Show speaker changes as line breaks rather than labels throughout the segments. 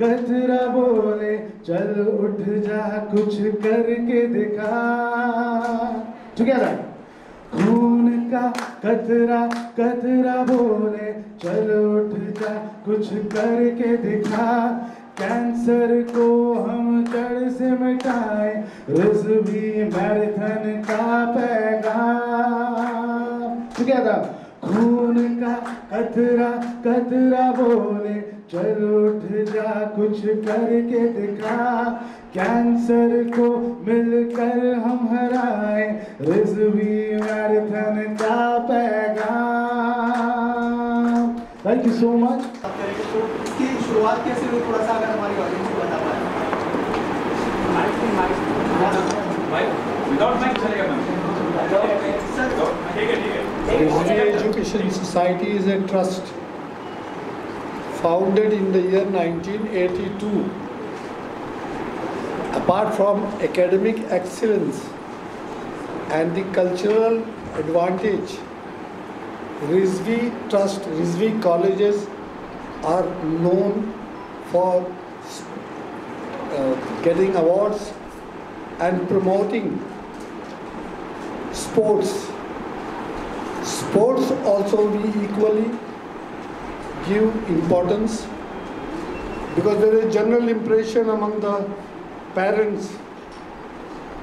कतरा बोले चल उठ जा कुछ करके दिखा। टुगेदर। खून का कतरा कतरा बोले चल उठ जा कुछ करके दिखा। कैंसर को हम जड़ से मिटाए रिजवी मैराथन का पैगाम। टुगेदर। खून का कतरा कतरा बोले चल उठ जा कुछ करके दिखा। कैंसर को मिलकर हम हराए रिजवी मैराथन का पैगाम। Thank you so much.
इसकी शुरुआत कैसे हुई, थोड़ा सा अगर हमारी ऑडियंस को बता पाए।
विदाउट माइक चलेगा मैम। ठीक है।
Rizvi Education Society is a trust founded in the year 1982. Apart from academic excellence and the cultural advantage, Rizvi Trust, Rizvi colleges are known for getting awards and promoting sports. Sports also we equally give importance, because there is general impression among the parents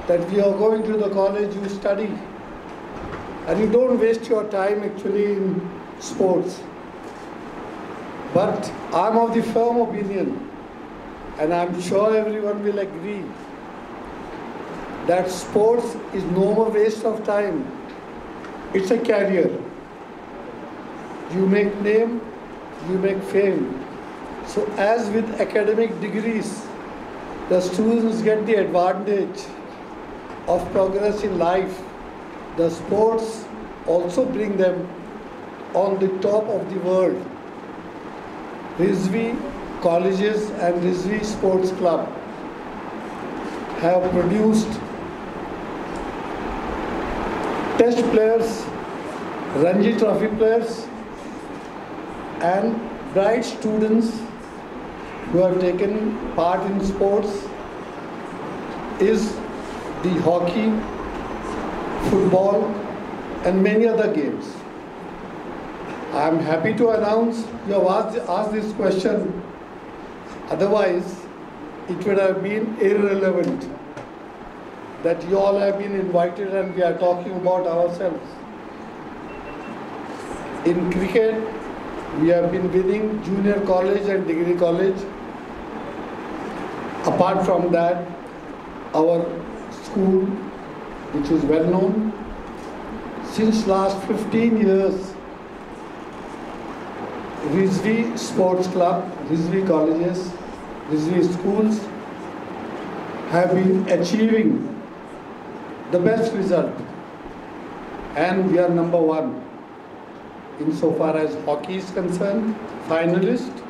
that we are going to the college, you study and you don't waste your time actually in sports. But I'm of the firm opinion, and I'm sure everyone will agree, that sports is no more waste of time. It's a career. You make name, you make fame. So as with academic degrees, the students get the advantage of progress in life, the sports also bring them on the top of the world. Rizvi colleges and Rizvi Sports Club have produced test players, Ranji Trophy players, and bright students who have taken part in sports is the hockey, football, and many other games. I am happy to announce, you have asked this question, otherwise it would have been irrelevant, that you all have been invited and we are talking about ourselves. In cricket, we have been winning junior college and degree college. Apart from that, our school, which is well known, since last 15 years, Rizvi Sports Club, Rizvi colleges, Rizvi schools have been achieving the best result, and we are number one insofar as hockey is concerned, finalist.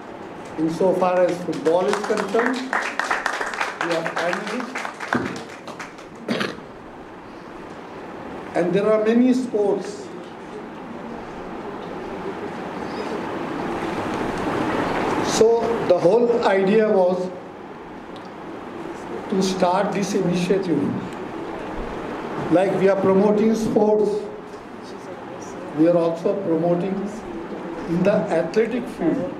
Insofar as football is concerned, we are finalist. And there are many sports. So the whole idea was to start this initiative. Like we are promoting sports, we are also promoting in the athletic field.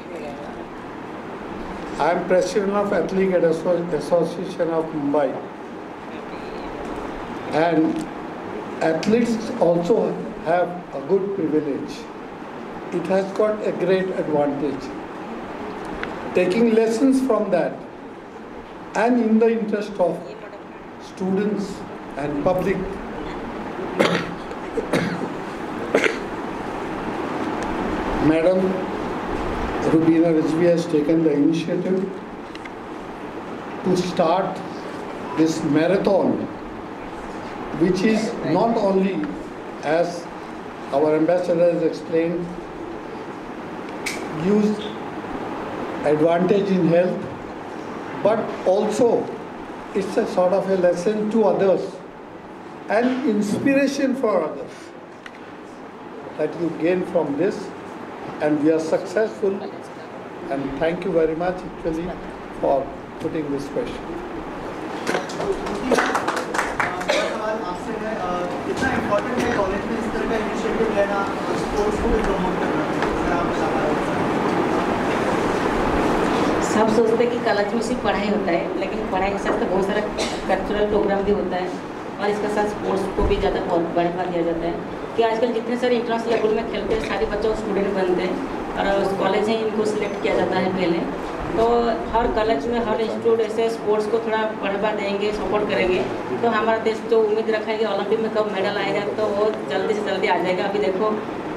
I am president of Athletic Association of Mumbai, and athletes also have a good privilege. It has got a great advantage. Taking lessons from that, and in the interest of students and public, Madam Rubina Rizvi has taken the initiative to start this marathon, which is not only, as our ambassador has explained, use advantage in health, but also it's a sort of a lesson to others and inspiration for others that you gain from this, and we are successful, and thank you very much actually for putting this question.
सवाल आपसे है, कितना important है college में इस तरह का initiative लेना, स्पोर्ट्स को भी प्रमोट करना, अगर आप बता पाएं।
सब सोचते हैं कि कॉलेज में सिर्फ पढ़ाई होता है, लेकिन पढ़ाई के साथ तो बहुत सारा कल्चरल प्रोग्राम भी होता है और इसके साथ स्पोर्ट्स को भी ज़्यादा बढ़ावा दिया जाता है कि आजकल जितने सारे इंटरनेशनल लेवल में खेलते हैं सारे बच्चों स्टूडेंट बनते हैं और उस कॉलेज से इनको सिलेक्ट किया जाता है पहले। तो हर कॉलेज में हर इंस्टीट्यूट ऐसे स्पोर्ट्स को थोड़ा बढ़ावा देंगे, सपोर्ट करेंगे तो हमारा देश जो उम्मीद रखा है कि ओलंपिक में कब मेडल आएगा तो वो जल्दी से जल्दी आ जाएगा। अभी देखो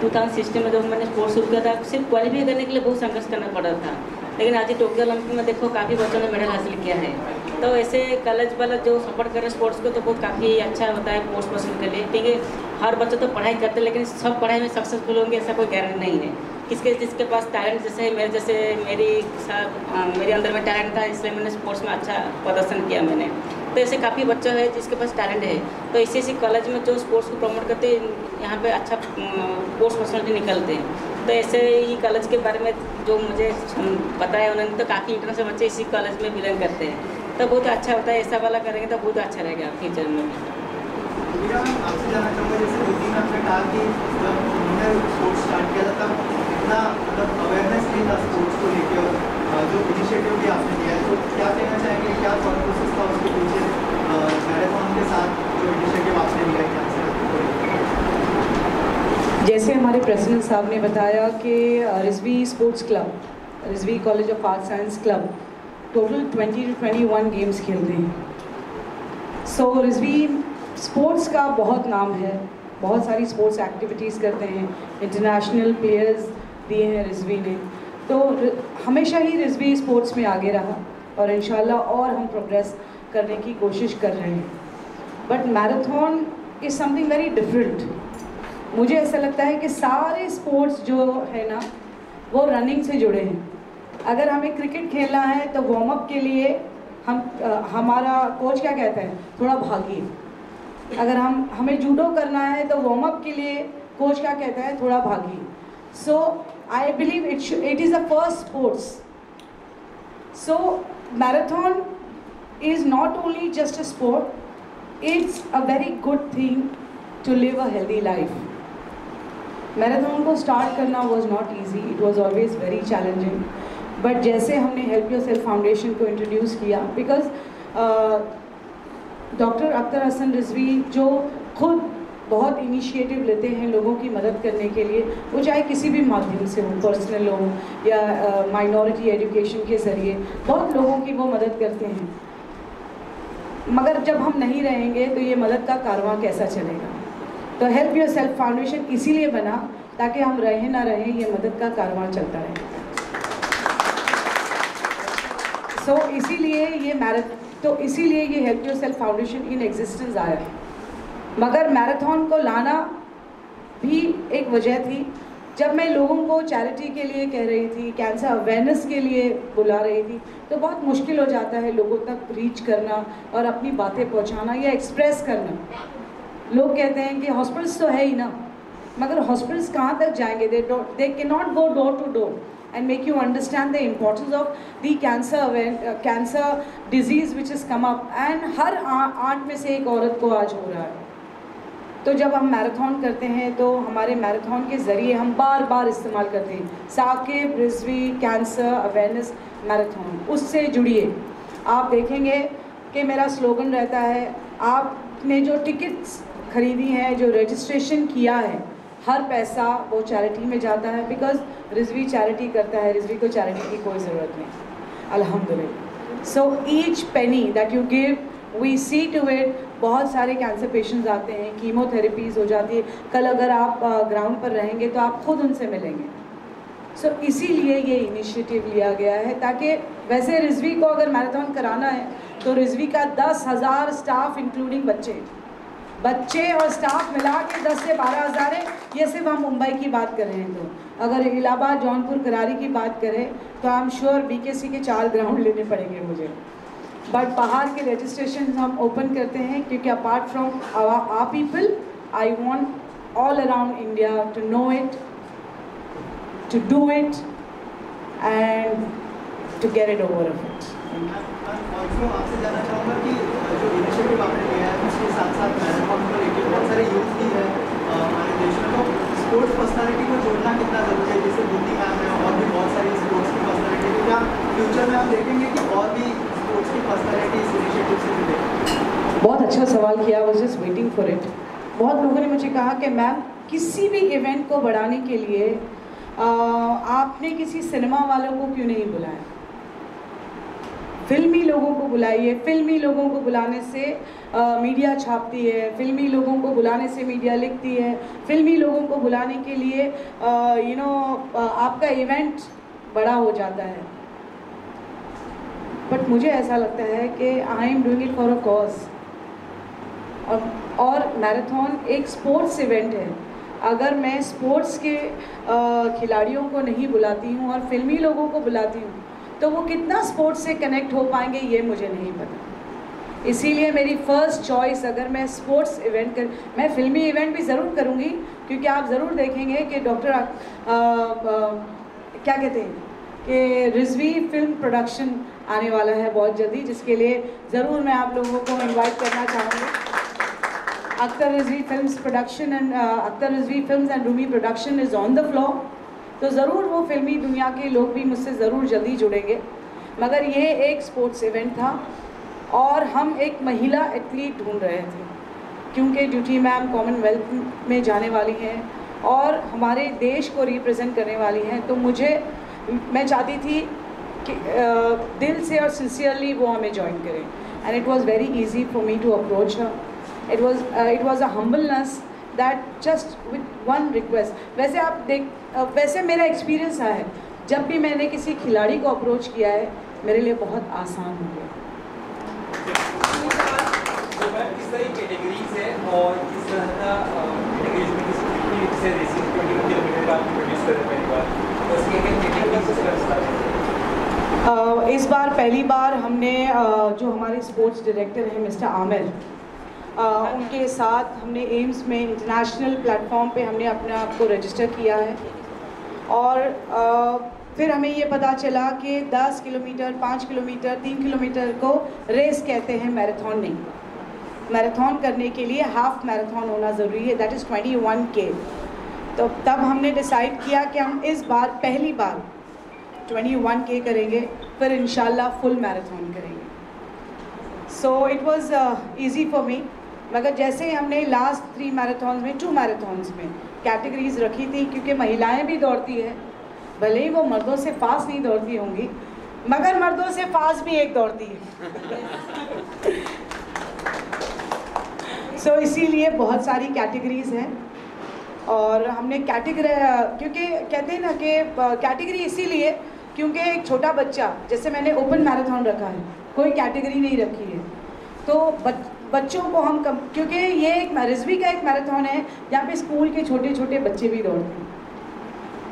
2016 में जब मैंने स्पोर्ट्स शुरू किया था सिर्फ क्वालिफाई करने के लिए बहुत संघर्ष करना पड़ रहा था, लेकिन आज टोक्यो ओलंपिक में देखो काफ़ी बच्चों ने मेडल हासिल किया है। तो ऐसे कॉलेज वाला जो सपोर्ट कर रहे हैं स्पोर्ट्स को तो वो काफ़ी अच्छा होता है स्पोर्ट्स पर्सन के लिए। ठीक है, हर बच्चा तो पढ़ाई करते हैं लेकिन सब पढ़ाई में सक्सेसफुल होंगे ऐसा कोई गारंटी नहीं है। जिसके पास टैलेंट जैसे मेरे अंदर में टैलेंट था इसलिए मैंने स्पोर्ट्स में अच्छा प्रदर्शन किया मैंने। तो ऐसे काफ़ी बच्चे हैं जिसके पास टैलेंट है, तो इसी कॉलेज में जो स्पोर्ट्स को प्रमोट करते हैं यहाँ पे अच्छा स्पोर्ट्स पर्सनलिटी निकलते हैं। तो ऐसे ही कॉलेज के बारे में जो मुझे पता है उन्होंने तो काफ़ी इंटरनेशनल बच्चे इसी कॉलेज में बिलोंग करते हैं, तो बहुत अच्छा होता है। ऐसा वाला करेंगे तो बहुत अच्छा रहेगा फ्यूचर में।
आपसे जानना चाहूँगा, जैसे दीदी ने अपने कहा कि जब उन्होंने स्पोर्ट्स स्टार्ट किया था तब इतना मतलब अवेयरनेस नहीं था स्पोर्ट्स को लेकर और जो इनिशिएटिव भी आपने लिया है, तो क्या कहना चाहेंगे, क्या थॉट प्रोसेस था उसके पीछे मैराथन के साथ जो इनिशिएटिव आपने लिया है?
जैसे हमारे प्रेसिडेंट साहब ने बताया कि Rizvi sports club, Rizvi college of art science club total 20 to 21 games खेलते हैं। सो रिजवी स्पोर्ट्स का बहुत नाम है, बहुत सारी स्पोर्ट्स एक्टिविटीज़ करते हैं, इंटरनेशनल प्लेयर्स दिए हैं रिजवी ने, तो हमेशा ही रिजवी स्पोर्ट्स में आगे रहा और इंशाल्लाह और हम प्रोग्रेस करने की कोशिश कर रहे हैं। But marathon is something very different. मुझे ऐसा लगता है कि सारे स्पोर्ट्स जो है ना वो रनिंग से जुड़े हैं। अगर हमें क्रिकेट खेलना है तो वार्म अप के लिए हमारा कोच क्या कहता है, थोड़ा भागिए। अगर हमें जूडो करना है तो वार्म अप के लिए कोच क्या कहता है, थोड़ा भागिए। So I believe it is a first sports. So marathon is not only just a sport, it's a very good thing to live a healthy life. Marathon को स्टार्ट करना was not easy, it was always very challenging. But जैसे हमने help yourself foundation को introduce किया, because doctor Akhtar Hasan Rizvi जो खुद बहुत initiative लेते हैं लोगों की मदद करने के लिए, वो चाहे किसी भी माध्यम से हो, पर्सनल हो या माइनॉरिटी एजुकेशन के ज़रिए, बहुत लोगों की वो मदद करते हैं। मगर जब हम नहीं रहेंगे तो ये मदद का कारवां कैसा चलेगा? तो हेल्प योर सेल्फ फाउंडेशन इसीलिए बना ताकि हम रहें ना रहें ये मदद का कारवां चलता रहे। सो इसीलिए ये help yourself foundation in existence आया। मगर मैराथन को लाना भी एक वजह थी। जब मैं लोगों को चैरिटी के लिए कह रही थी, कैंसर अवेयरनेस के लिए बुला रही थी, तो बहुत मुश्किल हो जाता है लोगों तक रीच करना और अपनी बातें पहुंचाना या एक्सप्रेस करना। लोग कहते हैं कि हॉस्पिटल्स तो है ही ना, मगर हॉस्पिटल्स कहाँ तक जाएंगे? They can not go door to door and make you understand the importance of the cancer disease which has come up, and हर 8 में से एक औरत को आज हो रहा है। तो जब हम मैराथन करते हैं तो हमारे मैराथन के ज़रिए हम बार बार इस्तेमाल करते हैं Saqib Rizvi cancer awareness marathon, उससे जुड़िए। आप देखेंगे कि मेरा स्लोगन रहता है, आपने जो टिकट्स खरीदी हैं, जो रजिस्ट्रेशन किया है, हर पैसा वो चैरिटी में जाता है, बिकॉज रिजवी चैरिटी करता है, रिजवी को चैरिटी की कोई ज़रूरत नहीं, अल्हम्दुलिल्लाह। So each penny that you give we see to it. बहुत सारे कैंसर पेशेंट्स आते हैं, कीमोथेरेपीज़ हो जाती है, कल अगर आप ग्राउंड पर रहेंगे तो आप खुद उनसे मिलेंगे। सो इसीलिए ये इनिशिएटिव लिया गया है, ताकि वैसे रिजवी को अगर मैराथन कराना है तो रिजवी का 10,000 स्टाफ इंक्लूडिंग बच्चे और स्टाफ मिला के 10 से 12,000 है। ये सिर्फ हम मुंबई की बात कर रहे हैं। तो अगर इलाहाबाद, जौनपुर, करारी की बात करें तो आई एम श्योर BKC के 4 ग्राउंड लेने पड़ेंगे मुझे। बट बाहर के रजिस्ट्रेशन हम ओपन करते हैं, क्योंकि apart from our people I want all around India to know it, to do it and to get it over of it.
Also आपसे जानना चाहूँगा कि जो इनिशिएटिव आपने लिया है उसके साथ साथ मैराथन को लेकर बहुत सारे यूथ भी है हमारे देश में, तो स्पोर्ट्स पर्सनालिटी को जोड़ना कितना ज़रूरी है? जैसे बुद्धि मैम है और भी बहुत सारी स्पोर्ट्स की पर्सनालिटी, तो क्या फ्यूचर में आप देखेंगे कि और भी स्पोर्ट्स की पर्सनालिटी इस इनिशिएटिव से जुड़े?
बहुत अच्छा सवाल किया, I was just waiting for it. बहुत लोगों ने मुझे कहा कि मैम किसी भी इवेंट को बढ़ाने के लिए आपने किसी सिनेमा वालों को क्यों नहीं बुलाया, फिल्मी लोगों को बुलाइए। फिल्मी लोगों को बुलाने से मीडिया छापती है, फिल्मी लोगों को बुलाने से मीडिया लिखती है, फिल्मी लोगों को बुलाने के लिए आपका इवेंट बड़ा हो जाता है। बट मुझे ऐसा लगता है कि I am doing it for a cause, और मैराथन एक स्पोर्ट्स इवेंट है। अगर मैं स्पोर्ट्स के खिलाड़ियों को नहीं बुलाती हूँ और फिल्मी लोगों को बुलाती हूँ तो वो कितना स्पोर्ट्स से कनेक्ट हो पाएंगे ये मुझे नहीं पता। इसीलिए मेरी फ़र्स्ट चॉइस, अगर मैं स्पोर्ट्स इवेंट मैं फिल्मी इवेंट भी ज़रूर करूँगी, क्योंकि आप ज़रूर देखेंगे कि डॉक्टर क्या कहते हैं कि रिजवी फिल्म प्रोडक्शन आने वाला है बहुत जल्दी, जिसके लिए ज़रूर मैं आप लोगों को इन्वाइट करना चाहूँगी। Akhtar Rizvi films production and Akhtar Rizvi films and Rumi production is on the floor, तो ज़रूर वो फिल्मी दुनिया के लोग भी मुझसे ज़रूर जल्दी जुड़ेंगे। मगर ये एक स्पोर्ट्स इवेंट था और हम एक महिला एथलीट ढूंढ रहे थे, क्योंकि ड्यूटी मैम कॉमनवेल्थ में जाने वाली हैं और हमारे देश को रिप्रेजेंट करने वाली हैं, तो मैं चाहती थी कि दिल से और सिंसियरली वो हमें ज्वाइन करें। And it was very easy for me to approach her. It was a humbleness that just with one request. वैसे मेरा एक्सपीरियंस रहा है, जब भी मैंने किसी खिलाड़ी को अप्रोच किया है मेरे लिए बहुत आसान हो गया।
किस तरह की कैटेगरीज है और किस तरह का कैटेगरीज में किस रेसिंग 21 किलोमीटर का आप प्रोड्यूस कर रहे हैं पहली बार, तो उसके
इस बार पहली बार हमने जो हमारे स्पोर्ट्स डायरेक्टर हैं मिस्टर आमिर, उनके साथ हमने एम्स में इंटरनेशनल प्लेटफॉर्म पे हमने अपने आप को रजिस्टर किया है। और फिर हमें ये पता चला कि 10 किलोमीटर, 5 किलोमीटर, 3 किलोमीटर को रेस कहते हैं, मैराथन नहीं। मैराथन करने के लिए हाफ मैराथन होना ज़रूरी है, दैट इज़ 21K। तो तब हमने डिसाइड किया कि हम इस बार पहली बार 21K करेंगे, फिर इंशाल्लाह फुल मैराथन करेंगे। So it was easy for me. मगर जैसे हमने लास्ट 3 मैराथन्स में 2 मैराथन्स में कैटेगरीज रखी थी, क्योंकि महिलाएं भी दौड़ती है, भले ही वो मर्दों से फास्ट नहीं दौड़ती होंगी, मगर मर्दों से फास्ट भी एक दौड़ती है। सो इसीलिए बहुत सारी कैटेगरीज हैं और हमने कैटेगरी, क्योंकि कहते हैं ना कि कैटेगरी इसीलिए क्योंकि एक छोटा बच्चा, जैसे मैंने ओपन मैराथन रखा है, कोई कैटेगरी नहीं रखी है, तो बच्चों को हम क्योंकि ये एक रिजवी का एक मैराथन है जहाँ पे स्कूल के छोटे छोटे बच्चे भी दौड़ते हैं,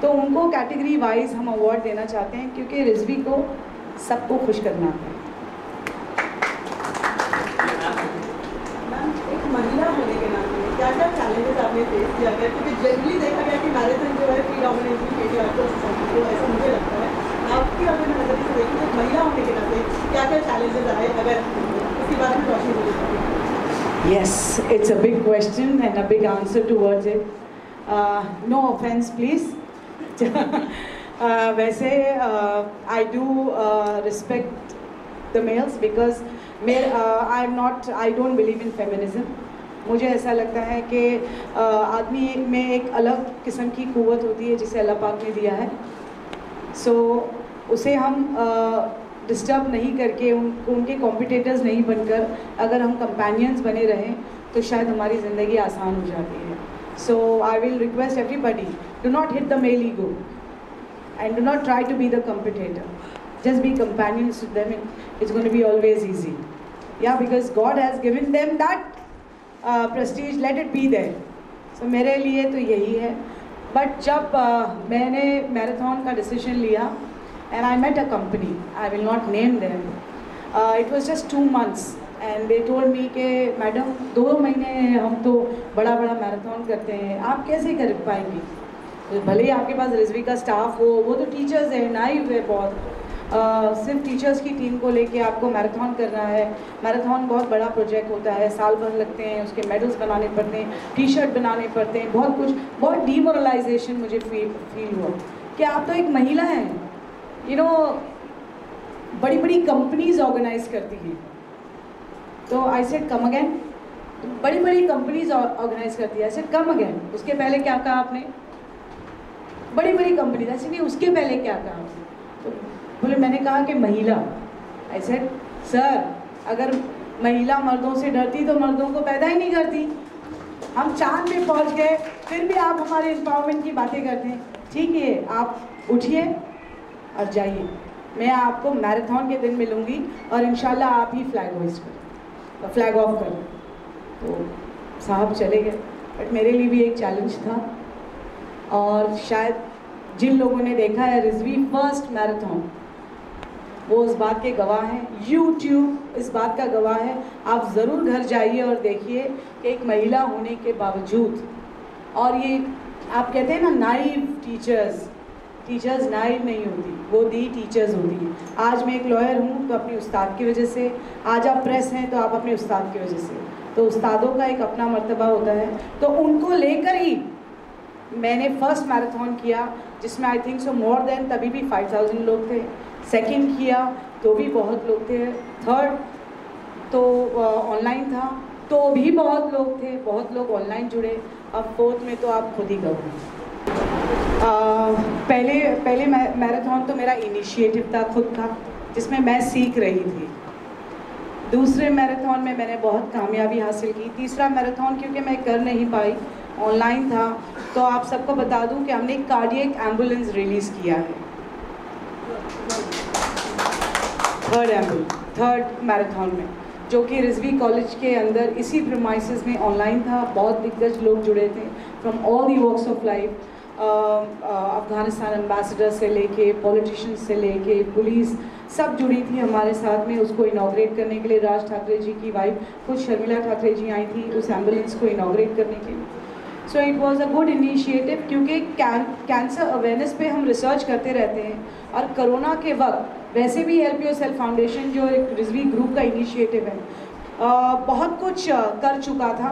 तो उनको कैटेगरी वाइज हम अवार्ड देना चाहते हैं, क्योंकि रिजवी को सबको खुश करना है।
एक महिला होने के नाते क्या क्या चैलेंजेस आपने फेस किया गया, क्योंकि जनरली देखा गया कि मैराथन जो है प्रीडोमिनेटली तो ऐसा मुझे लगता है। आपकी अगर नजर से देखिए तो महिला होने के नाते क्या क्या चैलेंजेस आए, अगर उसके बारे में रोशनी बोल सकते हैं।
Yes, it's a big question and a big answer towards it. No offense, please. वैसे I do respect the males because I don't believe in feminism. मुझे ऐसा लगता है कि आदमी में एक अलग किस्म की क़ुव्वत होती है जिसे अल्लाह पाक ने दिया है, सो उसे हम डिस्टर्ब नहीं करके उनके कॉम्पिटिटर्स नहीं बनकर अगर हम कंपेनियंस बने रहें तो शायद हमारी ज़िंदगी आसान हो जाती है। So I will request everybody, do not hit the male ego and do not try to be the competitor, just be companions to them, it's going to be always easy. Yeah, because God has given them that prestige, let it be there. So मेरे लिए तो यही है। But जब मैंने marathon का decision लिया and I met a company, I will not name them, it was just 2 months and they told me कि मैडम 2 महीने हम तो बड़ा बड़ा मैराथन करते हैं, आप कैसे कर पाएंगी? तो भले ही आपके पास रिजवी का स्टाफ हो, वो तो टीचर्स है, नाइव है बहुत, सिर्फ टीचर्स की टीम को लेके आपको मैराथन करना है। मैराथन बहुत बड़ा प्रोजेक्ट होता है, साल भर लगते हैं, उसके मेडल्स बनाने पड़ते हैं, टी शर्ट बनाने पड़ते हैं, बहुत कुछ। बहुत डीमोरलाइजेशन मुझे फील हुआ कि आप तो एक महिला हैं, यू नो, बड़ी बड़ी कंपनीज ऑर्गेनाइज करती हैं। तो आई सेड कम अगेन, बड़ी बड़ी कंपनीज ऑर्गेनाइज करती है। आई सेड कम अगेन, उसके पहले क्या कहा आपने? बड़ी बड़ी कंपनीज। ऐसे नहीं, उसके पहले क्या कहा आपने? तो बोले मैंने कहा कि महिला। आई सेड सर, अगर महिला मर्दों से डरती तो मर्दों को पैदा ही नहीं करती। हम चांद पे पहुंच गए, फिर भी आप हमारे एम्पावरमेंट की बातें करते हैं। ठीक है, आप उठिए और जाइए, मैं आपको मैराथन के दिन मिलूंगी और इंशाल्लाह आप ही फ्लैग होइस्ट करें, फ्लैग ऑफ करें। तो साहब चले गए, बट मेरे लिए भी एक चैलेंज था। और शायद जिन लोगों ने देखा है रिजवी फर्स्ट मैराथन, वो उस बात के गवाह हैं, यूट्यूब इस बात का गवाह है। आप ज़रूर घर जाइए और देखिए कि एक महिला होने के बावजूद, और ये आप कहते हैं ना नाइव टीचर्स नाइव नहीं होती, वो दी टीचर्स होती हैं। आज मैं एक लॉयर हूँ तो अपनी उस्ताद की वजह से, आज आप प्रेस हैं तो आप अपने उस्ताद की वजह से। तो उस्तादों का एक अपना मर्तबा होता है, तो उनको लेकर ही मैंने फर्स्ट मैराथन किया, जिसमें I think so more than, तभी भी 5000 लोग थे। सेकंड किया तो भी बहुत लोग थे। थर्ड तो ऑनलाइन था तो भी बहुत लोग थे, बहुत लोग ऑनलाइन जुड़े। अब फोर्थ में तो आप खुद ही कहो। पहले मैराथन तो मेरा इनिशिएटिव था खुद का, जिसमें मैं सीख रही थी। दूसरे मैराथन में मैंने बहुत कामयाबी हासिल की। तीसरा मैराथन क्योंकि मैं कर नहीं पाई, ऑनलाइन था, तो आप सबको बता दूं कि हमने कार्डियक एम्बुलेंस रिलीज़ किया है। थर्ड मैराथन में, जो कि रिजवी कॉलेज के अंदर इसी प्रीमाइसेस में ऑनलाइन था। बहुत दिग्गज लोग जुड़े थे from all the walks of life, Afghanistan ambassador से लेके पॉलिटिशियन से लेके पुलिस, सब जुड़ी थी हमारे साथ में। उसको इनॉग्रेट करने के लिए राज ठाकरे जी की वाइफ खुद शर्मिला ठाकरे जी आई थी उस एम्बुलेंस को इनॉग्रेट करने के लिए। So it was a good initiative, क्योंकि कैंसर अवेयरनेस पे हम रिसर्च करते रहते हैं, और कोरोना के वक्त वैसे भी हेल्प योरसेल्फ फाउंडेशन जो एक रिजवी ग्रुप का इनिशिएटिव है, बहुत कुछ कर चुका था।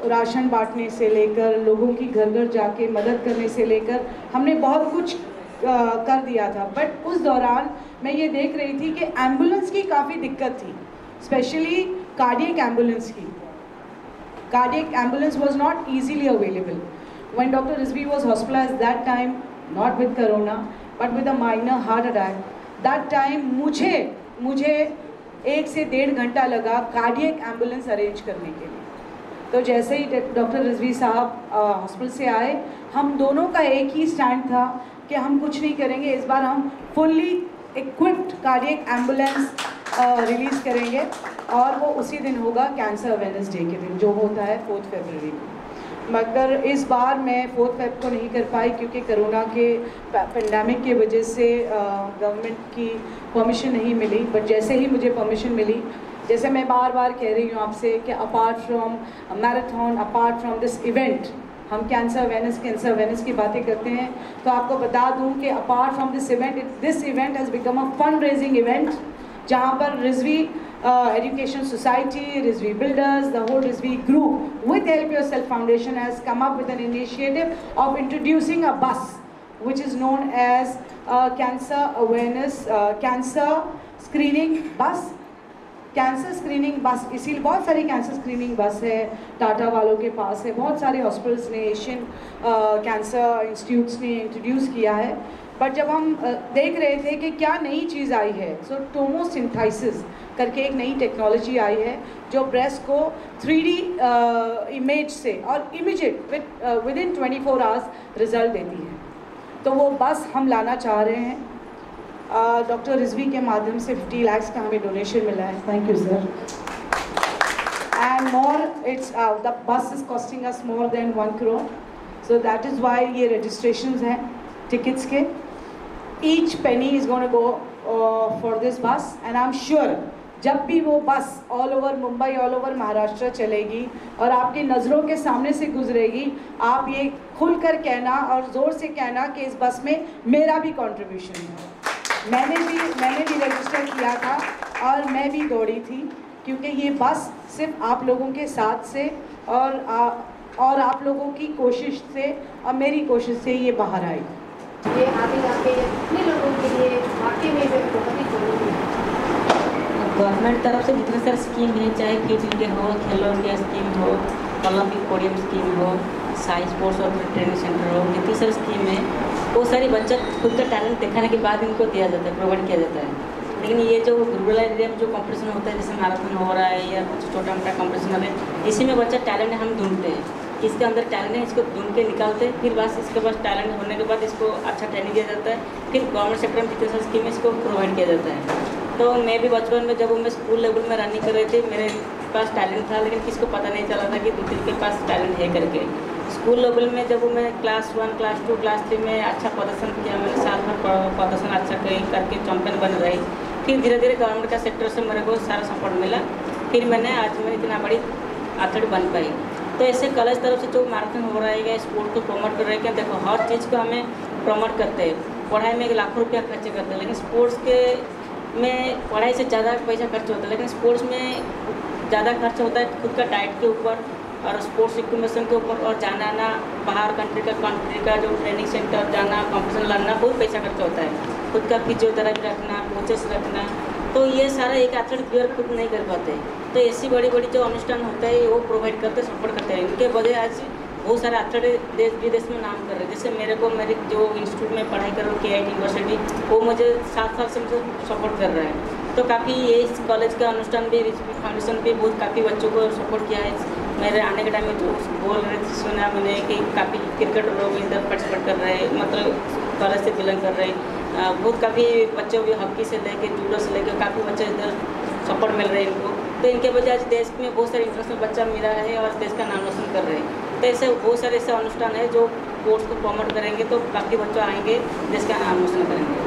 राशन बांटने से लेकर, लोगों की घर घर जाके मदद करने से लेकर, हमने बहुत कुछ कर दिया था। बट उस दौरान मैं ये देख रही थी कि एम्बुलेंस की काफ़ी दिक्कत थी, स्पेशली कार्डियक एम्बुलेंस की। Cardiac ambulance was not easily available. When Dr. Rizvi was hospitalized that time, not with corona, but with a minor heart attack, that time मुझे 1 से 1.5 घंटा लगा कार्डियक एम्बुलेंस अरेंज करने के लिए। तो जैसे ही डॉक्टर रिजवी साहब हॉस्पिटल से आए, हम दोनों का एक ही स्टैंड था कि हम कुछ नहीं करेंगे, इस बार हम fully equipped cardiac ambulance release करेंगे, और वो उसी दिन होगा कैंसर अवेयरनेस डे के दिन, जो होता है 4 फरवरी को। मगर इस बार मैं 4 फरवरी को नहीं कर पाई, क्योंकि कोरोना के पेंडेमिक की वजह से गवर्नमेंट की परमिशन नहीं मिली। बट जैसे ही मुझे परमिशन मिली, जैसे मैं बार बार कह रही हूँ आपसे कि apart from marathon, apart from this event, हम कैंसर अवेयरनेस की बातें करते हैं, तो आपको बता दूं कि apart from this event has become a fund raising event, जहाँ पर Rizvi education society, Rizvi builders, the whole Rizvi group with Help Yourself Foundation has come up with an initiative of introducing a bus which is known as cancer awareness, cancer screening bus। Cancer screening बस, इसीलिए बहुत सारी cancer screening बस है, टाटा वालों के पास है, बहुत सारे हॉस्पिटल्स ने, एशियन कैंसर इंस्टीट्यूट्स ने इंट्रोड्यूस किया है। बट जब हम देख रहे थे कि क्या नई चीज़ आई है, सो टोमोसिंथेसिस करके एक नई टेक्नोलॉजी आई है, जो ब्रेस्ट को 3D इमेज से और immediate with in 24 hours result देती है। तो वो बस हम लाना चाह रहे हैं। डॉक्टर रिजवी के माध्यम से 50 लाख का हमें डोनेशन मिला है, thank you sir. And more, it's the bus is costing us more than 1 crore, so that is why ये रजिस्ट्रेशंस हैं टिकट्स के। Each Penney is gonna go for this बस, एंड आई एम श्योर जब भी वो बस all over Mumbai, all over Maharashtra चलेगी और आपकी नज़रों के सामने से गुजरेगी, आप ये खुलकर कहना और ज़ोर से कहना कि इस बस में मेरा भी कंट्रीब्यूशन है। मैंने भी रजिस्टर किया था और मैं भी दौड़ी थी, क्योंकि ये बस सिर्फ आप लोगों के साथ से और आप लोगों की कोशिश से और मेरी कोशिश से ये बाहर आई।
ये आगे जाके कितने लोगों के लिए वाकई में ये बहुत ही जरूरी है।
गवर्नमेंट तरफ से जितने सारे स्कीम है, चाहे फिट इंडिया हो, खेलो इंडिया स्कीम हो, ओलंपिक पोडियम स्कीम हो, साइंस स्पोर्ट्स और ट्रेनिंग सेंटर हो, जितनी सारी स्कीम है वो सारी बच्चा खुद का टैलेंट दिखाने के बाद इनको दिया जाता है, प्रोवाइड किया जाता है। लेकिन ये जो रूरल एरिया में जो कंपटीशन होता है, जैसे मैराथन हो रहा है या कुछ छोटा मोटा कंपटीशन है, इसी में बच्चा टैलेंट हम ढूंढते हैं, इसके अंदर टैलेंट है, इसको ढूंढ के निकालते हैं, फिर बस इसके पास टैलेंट होने के बाद इसको अच्छा ट्रेनिंग दिया जाता है, फिर गवर्नमेंट सेक्टर में जितने सारी स्कीम है इसको प्रोवाइड किया जाता है। तो मैं भी बचपन में जब मैं स्कूल लेवल में रनिंग कर रही थी, मेरे पास टैलेंट था, लेकिन किसको पता नहीं चला था कि दूसरे के पास टैलेंट है करके। स्कूल लेवल में जब मैं क्लास 1, क्लास 2, क्लास 3 में अच्छा प्रदर्शन किया, मैंने साल भर प्रदर्शन अच्छा करके चैंपियन बन रही। फिर धीरे धीरे गवर्नमेंट का सेक्टर से मेरे को सारा सपोर्ट मिला, फिर मैंने आज मैं इतना बड़ी एथलीट बन पाई। तो ऐसे कॉलेज तरफ से जो मैराथन हो रहा है, स्पोर्ट को प्रमोट कर रहे हैं, देखो हर चीज़ को हमें प्रमोट करते हैं। पढ़ाई में लाखों रुपया खर्च करते हैं, लेकिन स्पोर्ट्स के में पढ़ाई से ज़्यादा पैसा खर्च होता है, लेकिन स्पोर्ट्स में ज़्यादा खर्च होता है खुद का डाइट के ऊपर और स्पोर्ट्स इक्विपमेंट के ऊपर, और जाना आना बाहर कंट्री का जो ट्रेनिंग सेंटर जाना, कंपटीशन लड़ना, बहुत पैसा खर्च होता है। खुद का फिजियोथेरेपी रखना, कोचेस रखना, तो ये सारा एक एथलीट प्लेयर खुद नहीं कर पाते। तो ऐसी बड़ी बड़ी जो अनुष्ठान होता है वो प्रोवाइड करते, सपोर्ट करते हैं। इनके वजह आज बहुत सारे एथलीट देश विदेश में नाम कर रहे हैं। जैसे मेरी जो इंस्टीट्यूट में पढ़ाई कर रहा हूँ, KIT यूनिवर्सिटी, वो मुझे 7 साल से मुझे सपोर्ट कर रहा है। तो काफ़ी ये इस कॉलेज का अनुष्ठान भी, फाउंडेशन भी बहुत काफ़ी बच्चों को सपोर्ट किया है। मेरे आने के टाइम में जो बोल रहे थे, सुना मैंने कि काफ़ी क्रिकेट लोग इधर पार्टिसिपेट कर रहे हैं, मतलब कॉलेज से बिलोंग कर रहे हैं। बहुत काफ़ी बच्चों भी हॉकी से लेके जूडो से लेके काफ़ी बच्चे इधर सपोर्ट मिल रहे हैं इनको। तो इनके वजह आज देश में बहुत सारे इंटरनेशनल बच्चा मिला है और देश का नाम रोशन कर रहे हैं। तो ऐसे बहुत सारे ऐसे अनुष्ठान है जो स्पोर्ट्स को प्रमोट करेंगे, तो काफ़ी बच्चे आएंगे, देश का नाम रोशन करेंगे।